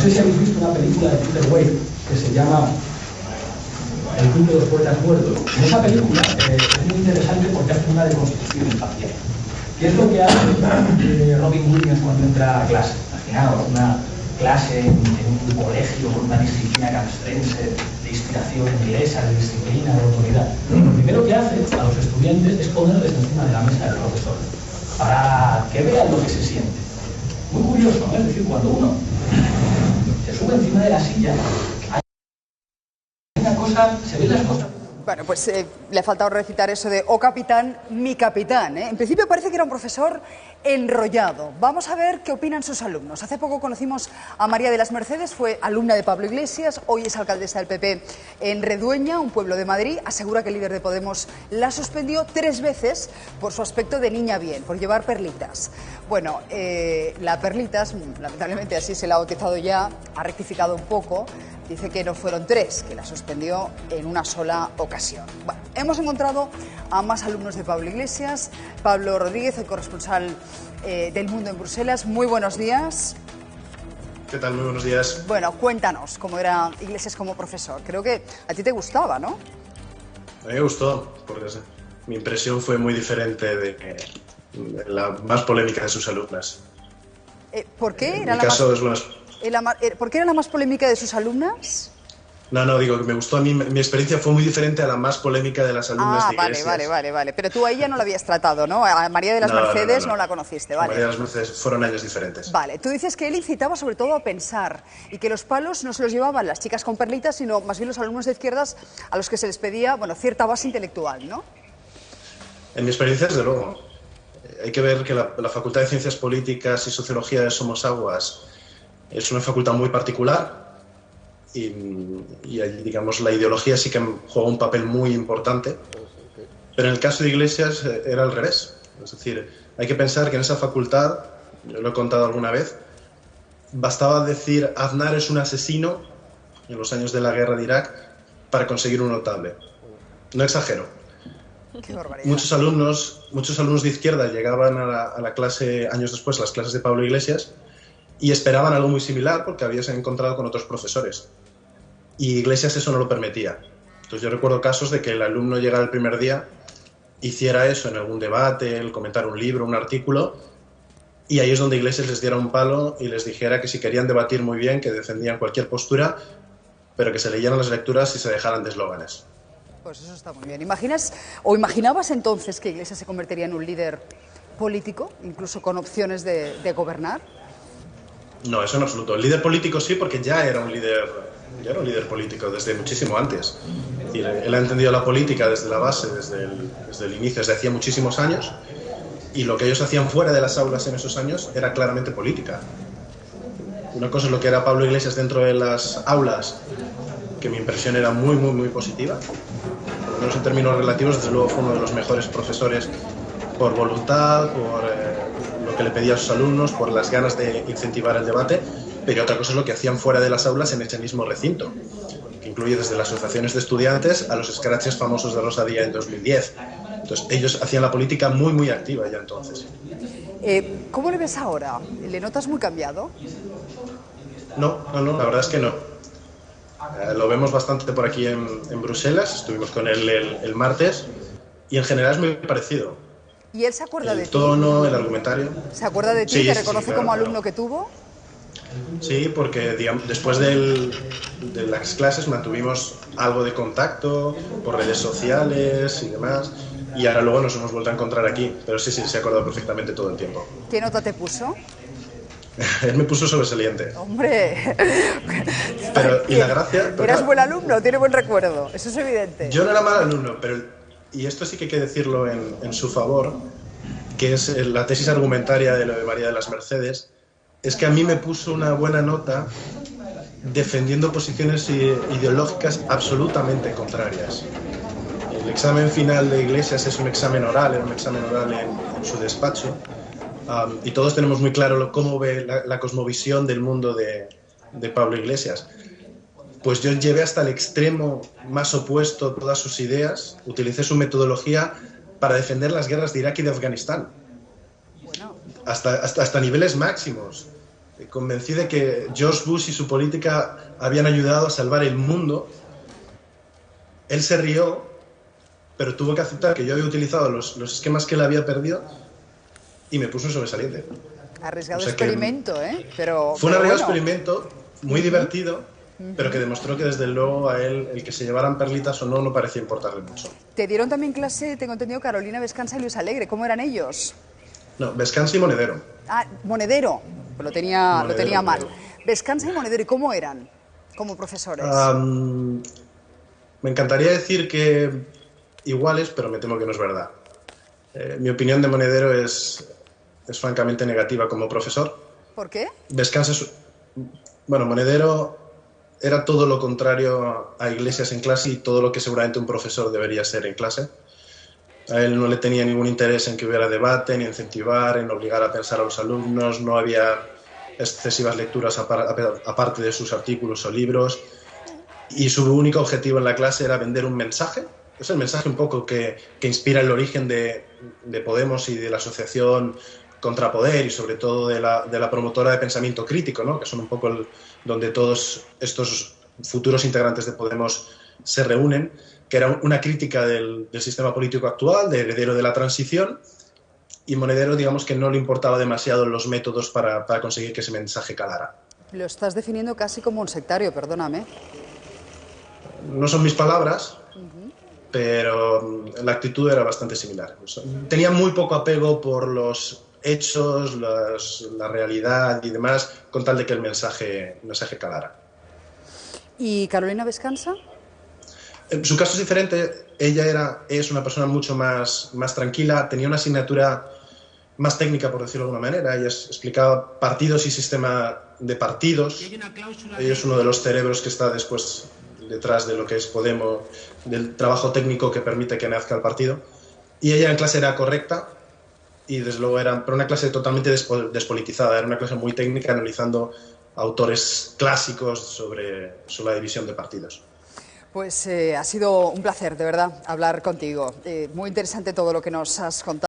sé si habéis visto una película de Peter Weir que se llama El Club de los Poetas Muertos. En esa película es muy interesante porque hace una deconstrucción imparcial. ¿Qué es lo que hace Robin Williams cuando entra a clase? Imaginaos una clase en un colegio con una disciplina castrense de inspiración inglesa, de disciplina, de autoridad. Lo primero que hace a los estudiantes es ponerles encima de la mesa del profesor para que vean lo que se siente. Muy curioso, ¿no? Es decir, cuando uno se sube encima de la silla, hay una cosa, se ven las cosas. Bueno, pues le ha faltado recitar eso de «Oh capitán, mi capitán», ¿eh? En principio parece que era un profesor enrollado. Vamos a ver qué opinan sus alumnos. Hace poco conocimos a María de las Mercedes, fue alumna de Pablo Iglesias, hoy es alcaldesa del PP en Redueña, un pueblo de Madrid. Asegura que el líder de Podemos la suspendió 3 veces por su aspecto de niña bien, por llevar perlitas. Bueno, la perlitas, lamentablemente así se la ha bautizado ya, ha rectificado un poco. Dice que no fueron 3, que la suspendió en una sola ocasión. Bueno, hemos encontrado a más alumnos de Pablo Iglesias. Pablo Rodríguez, el corresponsal del Mundo en Bruselas. Muy buenos días. ¿Qué tal? Muy buenos días. Bueno, cuéntanos cómo era Iglesias como profesor. Creo que a ti te gustaba, ¿no? A mí me gustó, porque mi impresión fue muy diferente de la más polémica de sus alumnas. ¿Por qué? En mi caso es más... ¿Por qué era la más polémica de sus alumnas? No, digo que me gustó a mí, mi experiencia fue muy diferente a la más polémica de las alumnas de Iglesias. Vale. Pero tú a ella no la habías tratado, ¿no? A María de las Mercedes no la conociste, ¿vale? María de las Mercedes fueron años diferentes. Vale, tú dices que él incitaba sobre todo a pensar y que los palos no se los llevaban las chicas con perlitas, sino más bien los alumnos de izquierdas a los que se les pedía, bueno, cierta base intelectual, ¿no? En mi experiencia, desde luego. Hay que ver que la Facultad de Ciencias Políticas y Sociología de Somos Aguas es una facultad muy particular y allí, digamos, la ideología sí que juega un papel muy importante, pero en el caso de Iglesias era al revés. Es decir, hay que pensar que en esa facultad, yo lo he contado alguna vez, bastaba decir Aznar es un asesino en los años de la guerra de Irak para conseguir un notable. No exagero. Qué barbaridad. Muchos alumnos de izquierda llegaban a la clase, años después, a las clases de Pablo Iglesias, y esperaban algo muy similar porque habían encontrado con otros profesores. Y Iglesias eso no lo permitía. Entonces yo recuerdo casos de que el alumno llegara el primer día, hiciera eso en algún debate, el comentar un libro, un artículo, y ahí es donde Iglesias les diera un palo y les dijera que si querían debatir muy bien, que defendían cualquier postura, pero que se leyeran las lecturas y se dejaran de eslóganes. Pues eso está muy bien. ¿Imaginabas entonces que Iglesias se convertiría en un líder político, incluso con opciones de gobernar? No, eso en absoluto. El líder político sí, porque ya era un líder político desde muchísimo antes. Es decir, él ha entendido la política desde la base, desde el inicio, desde hacía muchísimos años, y lo que ellos hacían fuera de las aulas en esos años era claramente política. Una cosa es lo que era Pablo Iglesias dentro de las aulas, que mi impresión era muy, muy, muy positiva. Por lo menos en términos relativos, desde luego fue uno de los mejores profesores por voluntad, por lo que le pedía a sus alumnos, por las ganas de incentivar el debate, pero otra cosa es lo que hacían fuera de las aulas en ese mismo recinto, que incluye desde las asociaciones de estudiantes a los scratches famosos de Rosa Díaz en 2010. Entonces, ellos hacían la política muy, muy activa ya entonces. ¿Cómo le ves ahora? ¿Le notas muy cambiado? No, la verdad es que no. Lo vemos bastante por aquí en Bruselas, estuvimos con él el martes, y en general es muy parecido. ¿Y él se acuerda de ti? El tono, el argumentario. ¿Se acuerda de ti? Sí, ¿Te sí, reconoce claro, como alumno claro. que tuvo? Sí, porque digamos, después de las clases mantuvimos algo de contacto por redes sociales y demás, y ahora luego nos hemos vuelto a encontrar aquí, pero sí, se ha acordado perfectamente todo el tiempo. ¿Qué nota te puso? Él me puso sobresaliente. ¡Hombre! Pero, y la gracia... Eras buen alumno, tiene buen recuerdo, eso es evidente. Yo no era mal alumno, pero, y esto sí que hay que decirlo en su favor, que es la tesis argumentaria de lo de María de las Mercedes, es que a mí me puso una buena nota defendiendo posiciones ideológicas absolutamente contrarias. El examen final de Iglesias es un examen oral, era un examen oral en su despacho, y todos tenemos muy claro cómo ve la cosmovisión del mundo de Pablo Iglesias. Pues yo llevé hasta el extremo más opuesto todas sus ideas, utilicé su metodología para defender las guerras de Irak y de Afganistán. Bueno. Hasta niveles máximos. convencí de que George Bush y su política habían ayudado a salvar el mundo. Él se rió, pero tuvo que aceptar que yo había utilizado los esquemas que él había perdido y me puso un sobresaliente. Arriesgado experimento, ¿eh? Pero, fue un arriesgado bueno. experimento muy divertido, pero que demostró que desde luego a él el que se llevaran perlitas o no no parecía importarle mucho. Te dieron también clase, tengo entendido, Carolina Vescanza y Luis Alegre. ¿Cómo eran ellos? No, Vescanza y Monedero. Ah, Monedero. Lo tenía mal. Monedero. Vescanza y Monedero, ¿y cómo eran como profesores? Me encantaría decir que iguales, pero me temo que no es verdad. Mi opinión de Monedero es francamente negativa como profesor. ¿Por qué? Vescanza bueno, Monedero era todo lo contrario a Iglesias en clase y todo lo que seguramente un profesor debería ser en clase. A él no le tenía ningún interés en que hubiera debate, ni incentivar, en obligar a pensar a los alumnos, no había excesivas lecturas aparte de sus artículos o libros, y su único objetivo en la clase era vender un mensaje. Es el mensaje un poco que inspira el origen de Podemos y de la asociación Contrapoder, y sobre todo de la promotora de pensamiento crítico, ¿no? Que son un poco donde todos estos futuros integrantes de Podemos se reúnen, que era una crítica del sistema político actual, de heredero de la transición, y Monedero, digamos que no le importaba demasiado los métodos para conseguir que ese mensaje calara. Lo estás definiendo casi como un sectario, perdóname. No son mis palabras, pero la actitud era bastante similar. Tenía muy poco apego por los hechos, la realidad y demás, con tal de que el mensaje calara. ¿Y Carolina Vescanza? Su caso es diferente. Ella es una persona mucho más tranquila, tenía una asignatura más técnica, por decirlo de alguna manera. Ella explicaba partidos y sistema de partidos. Ella es uno de los cerebros que está después detrás de lo que es Podemos, del trabajo técnico que permite que nazca el partido. Y ella en clase era correcta, y desde luego era una clase totalmente despolitizada, era una clase muy técnica analizando autores clásicos sobre la división de partidos. Pues ha sido un placer, de verdad, hablar contigo. Muy interesante todo lo que nos has contado.